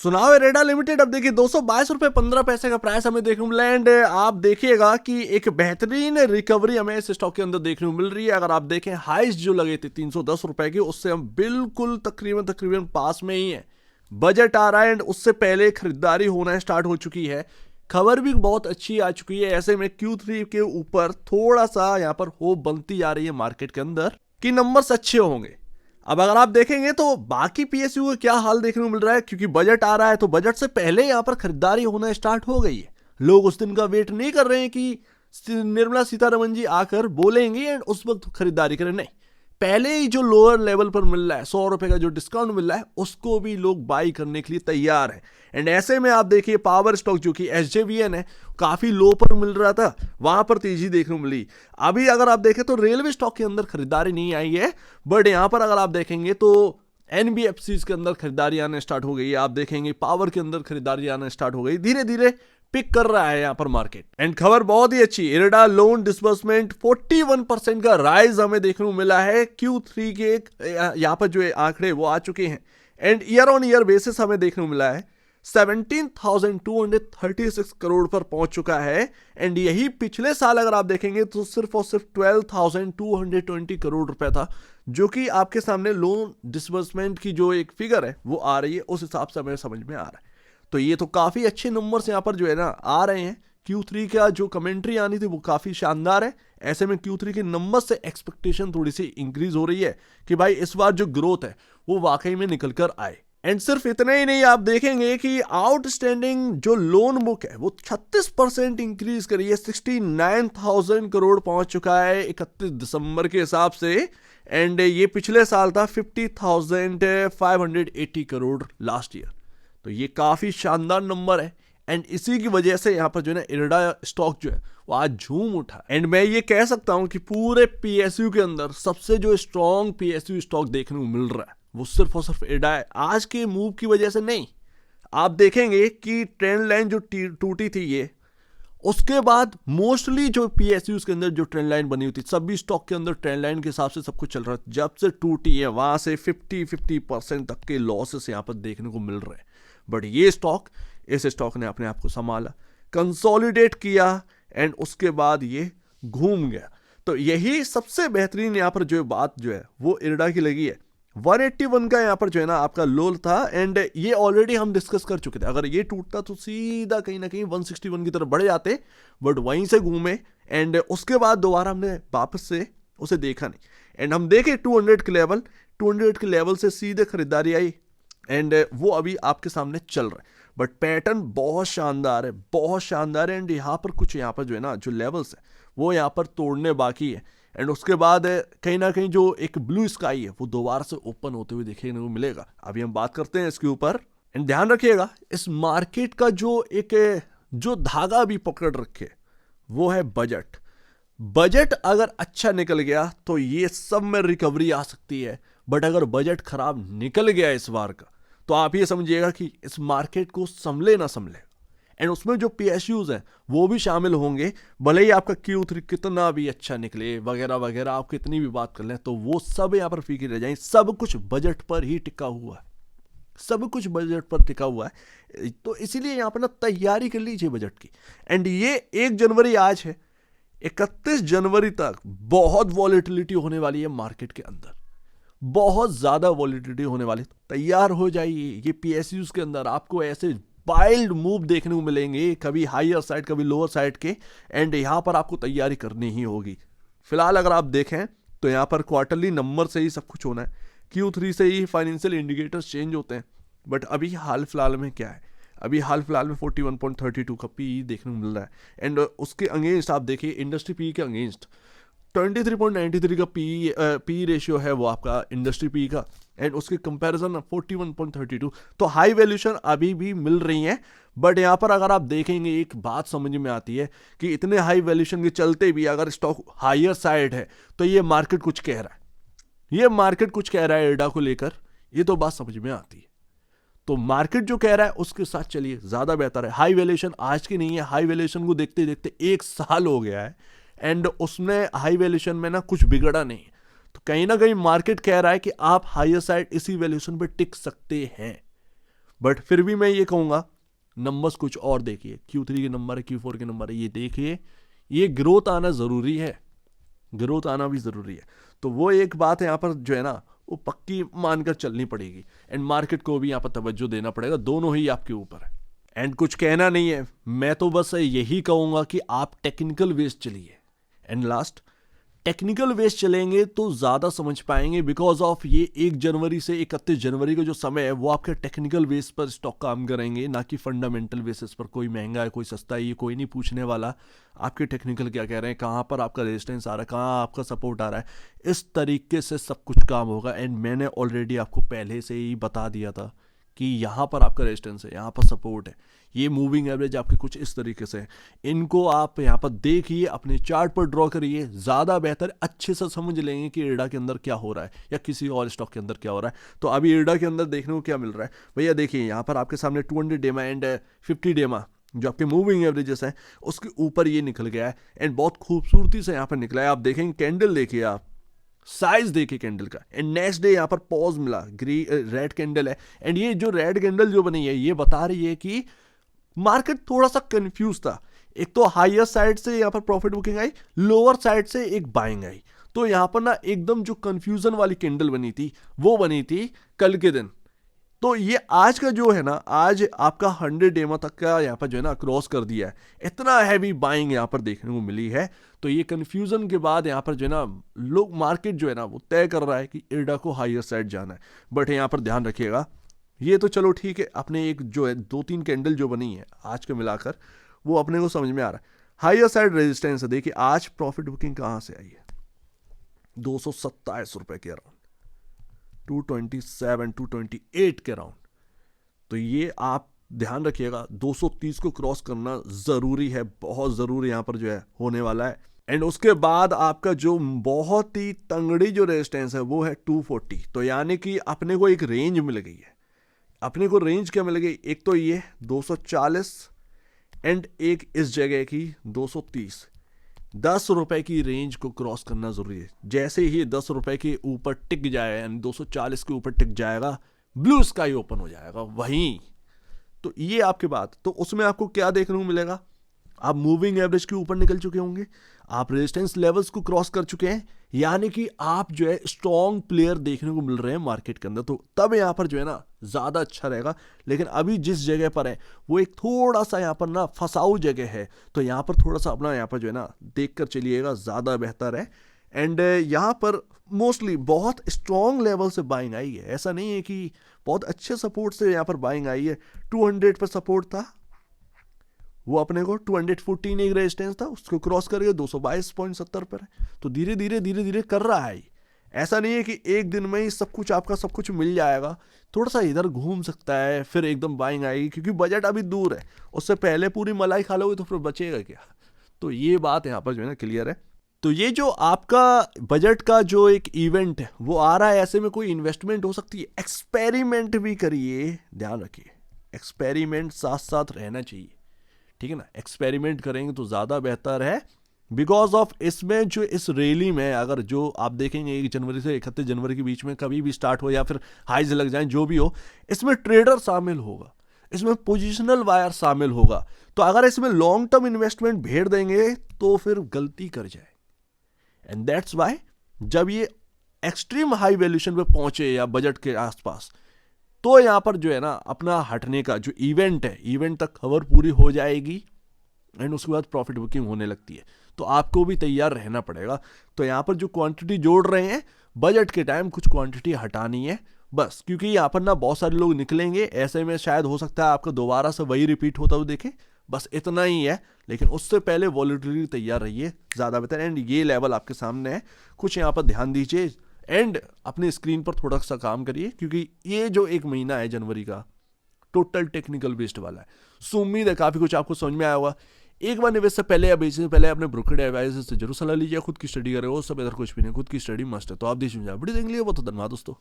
सुनाओ इरेडा लिमिटेड अब देखिए 222 रुपए 15 पैसे का प्राइस हमें देखने को मिला। एंड आप देखिएगा कि एक बेहतरीन रिकवरी हमें इस स्टॉक के अंदर देखने को मिल रही है। अगर आप देखें हाइस्ट जो लगे थे 310 रुपए की, उससे हम बिल्कुल तकरीबन पास में ही है। बजट आ रहा है एंड उससे पहले खरीदारी होना स्टार्ट हो चुकी है। खबर भी बहुत अच्छी आ चुकी है। ऐसे में Q3 के ऊपर थोड़ा सा यहाँ पर होप बनती जा रही है मार्केट के अंदर कि नंबर्स अच्छे होंगे। अब अगर आप देखेंगे तो बाकी पीएसयू का क्या हाल देखने को मिल रहा है, क्योंकि बजट आ रहा है तो बजट से पहले यहाँ पर खरीदारी होना स्टार्ट हो गई है। लोग उस दिन का वेट नहीं कर रहे हैं कि निर्मला सीतारमण जी आकर बोलेंगे एंड उस वक्त खरीदारी करें, नहीं, पहले ही जो लोअर लेवल पर मिल रहा है 100 रुपए का जो डिस्काउंट मिल रहा है उसको भी लोग बाई करने के लिए तैयार है। एंड ऐसे में आप देखिए पावर स्टॉक जो कि SJVN है काफी लो पर मिल रहा था, वहां पर तेजी देखने को मिली। अभी अगर आप देखें तो रेलवे स्टॉक के अंदर खरीदारी नहीं आई है, बट यहां पर अगर आप देखेंगे तो NBFCs के अंदर खरीदारी आने स्टार्ट हो गई है। आप देखेंगे पावर के अंदर खरीदारी आना स्टार्ट हो गई, धीरे धीरे पिक कर रहा है यहाँ पर मार्केट। एंड खबर बहुत ही अच्छी, इरेडा लोन डिसबर्समेंट 41% का राइज हमें देखने को मिला है। Q3 के यहाँ पर जो आंकड़े वो आ चुके हैं and year on year basis हमें देखने को मिला है 17,236 करोड़ पर पहुंच चुका है। एंड यही पिछले साल अगर आप देखेंगे तो सिर्फ और सिर्फ 12,220 करोड़ रुपए था, जो कि आपके सामने लोन डिसबर्समेंट की जो एक फिगर है वो आ रही है, उस हिसाब से हमें समझ में आ रहा है। तो ये तो काफी अच्छे नंबर्स यहाँ पर जो है ना आ रहे हैं। Q3 का जो कमेंट्री आनी थी वो काफी शानदार है। ऐसे में Q3 के नंबर से एक्सपेक्टेशन थोड़ी सी इंक्रीज हो रही है कि भाई इस बार जो ग्रोथ है वो वाकई में निकल कर आए। एंड सिर्फ इतना ही नहीं, आप देखेंगे कि आउटस्टैंडिंग जो लोन बुक है वो 36% इंक्रीज करी है, 69,000 करोड़ पहुंच चुका है 31 दिसंबर के हिसाब से। एंड ये पिछले साल था 50,580 करोड़ लास्ट ईयर। तो ये काफी शानदार नंबर है एंड इसी की वजह से यहाँ पर जो है ना इरेडा स्टॉक जो है वो आज झूम उठा। एंड मैं ये कह सकता हूं कि पूरे पीएसयू के अंदर सबसे जो स्ट्रॉन्ग पीएसयू स्टॉक देखने को मिल रहा है वो सिर्फ और सिर्फ इरेडा है। आज के मूव की वजह से नहीं, आप देखेंगे कि ट्रेंड लाइन जो टूटी थी ये, उसके बाद मोस्टली जो पीएसयूज के अंदर जो ट्रेंड लाइन बनी हुई थी सभी स्टॉक के अंदर ट्रेंड लाइन के हिसाब से सब कुछ चल रहा है। जब से टूटी है वहां से 50% तक के लॉसेस यहाँ पर देखने को मिल रहे हैं। बट ये स्टॉक, इस स्टॉक ने अपने आप को संभाला, कंसोलिडेट किया एंड उसके बाद ये घूम गया। तो यही सबसे बेहतरीन यहाँ पर जो बात जो है वो इरेडा की लगी है। 181 का यहाँ पर जो है ना आपका लो था एंड ये ऑलरेडी हम डिस्कस कर चुके थे। अगर ये टूटता तो सीधा कहीं ना कहीं 161 की तरफ बढ़ जाते, बट वहीं से घूमे एंड उसके बाद दोबारा हमने वापस से उसे देखा नहीं। एंड हम देखे 200 के लेवल से सीधे खरीदारी आई एंड वो अभी आपके सामने चल रहा है। बट पैटर्न बहुत शानदार है, बहुत शानदार है। एंड यहाँ पर कुछ यहाँ पर जो है ना जो लेवल्स है वो यहाँ पर तोड़ने बाकी है एंड उसके बाद कहीं ना कहीं जो एक ब्लू स्काई है वो दोबारा से ओपन होते हुए देखने को मिलेगा। अभी हम बात करते हैं इसके ऊपर। एंड ध्यान रखिएगा इस मार्केट का जो एक जो धागा अभी पकड़ रखे वो है बजट। बजट अगर अच्छा निकल गया तो ये सब में रिकवरी आ सकती है, बट अगर बजट खराब निकल गया इस बार का तो आप ये समझिएगा कि इस मार्केट को संभले ना संभले। एंड उसमें जो पीएसयूज हैं वो भी शामिल होंगे, भले ही आपका Q3 कितना भी अच्छा निकले वगैरह वगैरह, आप कितनी भी बात कर लें तो वो सब यहाँ पर फीके रह जाएंगे। सब कुछ बजट पर ही टिका हुआ है, सब कुछ बजट पर टिका हुआ है। तो इसीलिए यहाँ पर ना तैयारी कर लीजिए बजट की। एंड ये 1 जनवरी आज है, 31 जनवरी तक बहुत वॉलेटिलिटी होने वाली है मार्केट के अंदर, बहुत ज्यादा वॉलेटिलिटी होने वाली। तैयार हो जाइए। ये पीएसयूज के अंदर आपको ऐसे वाइल्ड मूव देखने को मिलेंगे, कभी हायर साइड कभी लोअर साइड के। एंड यहाँ पर आपको तैयारी करनी ही होगी। फिलहाल अगर आप देखें तो यहाँ पर क्वार्टरली नंबर से ही सब कुछ होना है, Q3 से ही फाइनेंशियल इंडिकेटर्स चेंज होते हैं। बट अभी हाल फिलहाल में क्या है, अभी हाल फिलहाल में 41.32 का पी देखने को मिल रहा है। एंड उसके अगेंस्ट आप देखिए इंडस्ट्री पी के अगेंस्ट 23.93 का पी रेशियो है वो आपका इंडस्ट्री पी का, एंड उसके कंपैरिजन 41.32। तो हाई वैल्यूएशन अभी भी मिल रही है। बट यहाँ पर अगर आप देखेंगे एक बात समझ में आती है कि इतने हाई वैल्यूएशन के चलते भी अगर स्टॉक हायर साइड है तो ये मार्केट कुछ कह रहा है, ये मार्केट कुछ कह रहा है इरेडा को लेकर, ये तो बात समझ में आती है। तो मार्केट जो कह रहा है उसके साथ चलिए, ज्यादा बेहतर है। हाई वैल्यूएशन आज की नहीं है, हाई वैल्यूएशन को देखते देखते 1 साल हो गया है एंड उसमें हाई वैल्यूएशन में ना कुछ बिगड़ा नहीं। तो कहीं ना कहीं मार्केट कह रहा है कि आप हायर साइड इसी वैल्यूएशन पे टिक सकते हैं। बट फिर भी मैं ये कहूँगा नंबर्स कुछ और देखिए, Q3 के नंबर है, Q4 के नंबर है, ये देखिए, ये ग्रोथ आना ज़रूरी है, ग्रोथ आना भी ज़रूरी है। तो वो एक बात है यहाँ पर जो है ना वो पक्की मानकर चलनी पड़ेगी, एंड मार्केट को भी यहाँ पर तवज्जो देना पड़ेगा, दोनों ही आपके ऊपर है। एंड कुछ कहना नहीं है, मैं तो बस यही कहूँगा कि आप टेक्निकल वेज चलिए, एंड लास्ट टेक्निकल वेज चलेंगे तो ज़्यादा समझ पाएंगे, बिकॉज ऑफ ये 1 जनवरी से 31 जनवरी का जो समय है वो आपके टेक्निकल बेस पर स्टॉक काम करेंगे, ना कि फंडामेंटल बेसिस पर। कोई महंगा है कोई सस्ता है ये कोई नहीं पूछने वाला, आपके टेक्निकल क्या कह रहे हैं, कहाँ पर आपका रेजिस्टेंस आ रहा है, कहाँ आपका सपोर्ट आ रहा है, इस तरीके से सब कुछ काम होगा। एंड मैंने ऑलरेडी आपको पहले से ही बता दिया था कि यहाँ पर आपका रेजिस्टेंस है, यहाँ पर सपोर्ट है, ये मूविंग एवरेज आपके कुछ इस तरीके से है। इनको आप यहाँ पर देखिए, अपने चार्ट पर ड्रॉ करिए, ज़्यादा बेहतर, अच्छे से समझ लेंगे कि इरडा के अंदर क्या हो रहा है या किसी और स्टॉक के अंदर क्या हो रहा है। तो अभी इरडा के अंदर देखने को क्या मिल रहा है भैया, देखिए यहाँ पर आपके सामने 200 डेमा एंड 50 डेमा जो आपके मूविंग एवरेजेस हैं उसके ऊपर ये निकल गया है, एंड बहुत खूबसूरती से यहाँ पर निकला है। आप देखेंगे कैंडल देखिए, आप साइज देखिए कैंडल का, एंड नेक्स्ट डे यहाँ पर पॉज मिला, रेड कैंडल है, एंड ये जो रेड कैंडल जो बनी है ये बता रही है कि मार्केट थोड़ा सा कंफ्यूज था। एक तो हायर साइड से यहाँ पर प्रॉफिट बुकिंग आई, लोअर साइड से एक बाइंग आई, तो यहाँ पर ना एकदम जो कंफ्यूजन वाली कैंडल बनी थी वो बनी थी कल के दिन। तो ये आज का जो है ना, आज आपका 100 डेमा तक का यहाँ पर जो है ना क्रॉस कर दिया है, इतना हैवी बाइंग यहाँ पर देखने को मिली है। तो ये कंफ्यूजन के बाद यहाँ पर जो है ना लोग मार्केट जो है ना वो तय कर रहा है कि इरडा को हायर साइड जाना है। बट यहाँ पर ध्यान रखिएगा, ये तो चलो ठीक है, अपने एक जो है 2-3 कैंडल जो बनी है आज के मिलाकर वो अपने को समझ में आ रहा है। हायर साइड रेजिस्टेंस है, देखिए आज प्रॉफिट बुकिंग कहाँ से आई है, 227 रुपए के अराउंड, 227 228 के अराउंड। तो ये आप ध्यान रखिएगा, 230 को क्रॉस करना ज़रूरी है, बहुत ज़रूरी यहाँ पर जो है होने वाला है। एंड उसके बाद आपका जो बहुत ही तंगड़ी जो रेजिस्टेंस है वो है 240। तो यानी कि अपने को एक रेंज मिल गई है, अपने को रेंज क्या मिल गई, एक तो ये 240 एंड एक इस जगह की 230। 10 रुपए की रेंज को क्रॉस करना जरूरी है। जैसे ही 10 रुपए के ऊपर टिक जाए, यानी 240 के ऊपर टिक जाएगा, ब्लू स्काई ओपन हो जाएगा वहीं। तो ये आपकी बात, तो उसमें आपको क्या देखने को मिलेगा, आप मूविंग एवरेज के ऊपर निकल चुके होंगे, आप रेजिस्टेंस लेवल्स को क्रॉस कर चुके हैं, यानी कि आप जो है स्ट्रॉन्ग प्लेयर देखने को मिल रहे हैं मार्केट के अंदर। तो तब यहाँ पर जो है ना ज़्यादा अच्छा रहेगा। लेकिन अभी जिस जगह पर है वो एक थोड़ा सा यहाँ पर ना फंसाऊ जगह है, तो यहाँ पर थोड़ा सा अपना यहाँ पर जो है ना देख कर चलिएगा, ज़्यादा बेहतर है। एंड यहाँ पर मोस्टली बहुत स्ट्रॉन्ग लेवल से बाइंग आई है, ऐसा नहीं है कि बहुत अच्छे सपोर्ट से यहाँ पर बाइंग आई है। 200 पर सपोर्ट था, वो अपने को 214 एक रेजिस्टेंस था, उसको क्रॉस करके 222.70 पर है। तो धीरे धीरे कर रहा है। ऐसा नहीं है कि एक दिन में ही सब कुछ आपका सब कुछ मिल जाएगा, थोड़ा सा इधर घूम सकता है, फिर एकदम बाइंग आएगी, क्योंकि बजट अभी दूर है, उससे पहले पूरी मलाई खा लोगे तो फिर बचेगा क्या। तो ये बात यहाँ पर जो है ना क्लियर है। तो ये जो आपका बजट का जो एक इवेंट है वो आ रहा है, ऐसे में कोई इन्वेस्टमेंट हो सकती है, एक्सपेरिमेंट भी करिए, ध्यान रखिए एक्सपेरिमेंट साथ साथ रहना चाहिए, ठीक है ना। एक्सपेरिमेंट करेंगे तो ज़्यादा बेहतर है, बिकॉज ऑफ इसमें जो इस रैली में अगर जो आप देखेंगे 1 जनवरी से 31 जनवरी के बीच में कभी भी स्टार्ट हो या फिर हाइज लग जाए, जो भी हो, इसमें ट्रेडर शामिल होगा, इसमें पोजिशनल वायर शामिल होगा। तो अगर इसमें लॉन्ग टर्म इन्वेस्टमेंट भेड़ देंगे तो फिर गलती कर जाए। एंड दैट्स वाई जब ये एक्सट्रीम हाई वैल्यूएशन पे पहुंचे या बजट के आसपास, तो यहां पर जो है ना अपना हटने का जो इवेंट है, इवेंट तक खबर पूरी हो जाएगी एंड उसके बाद प्रॉफिट बुकिंग होने लगती है। तो आपको भी तैयार रहना पड़ेगा। तो यहां पर जो क्वांटिटी जोड़ रहे हैं बजट के टाइम, कुछ क्वांटिटी हटानी है बस, क्योंकि यहाँ पर ना बहुत सारे लोग निकलेंगे, ऐसे में शायद हो सकता है आपका दोबारा से वही रिपीट होता हुआ देखें, बस इतना ही है। लेकिन उससे पहले वॉलेटिलिटी तैयार रहिए, ज़्यादा बेहतर। एंड ये लेवल आपके सामने है, कुछ यहाँ पर ध्यान दीजिए एंड अपने स्क्रीन पर थोड़ा सा काम करिए, क्योंकि ये जो 1 महीना है जनवरी का टोटल टेक्निकल बेस्ड वाला है। सो उम्मीद है काफ़ी कुछ आपको समझ में आया होगा। एक बार निवेश से पहले या बेचने से पहले अपने ब्रोकर एडवाइजर से जरूर सलाह लीजिए, खुद की स्टडी करें, वो सब इधर कुछ भी नहीं, खुद की स्टडी मस्ट है। तो आप देखिए वीडियो देख लीजिए, बहुत धन्यवाद दोस्तों।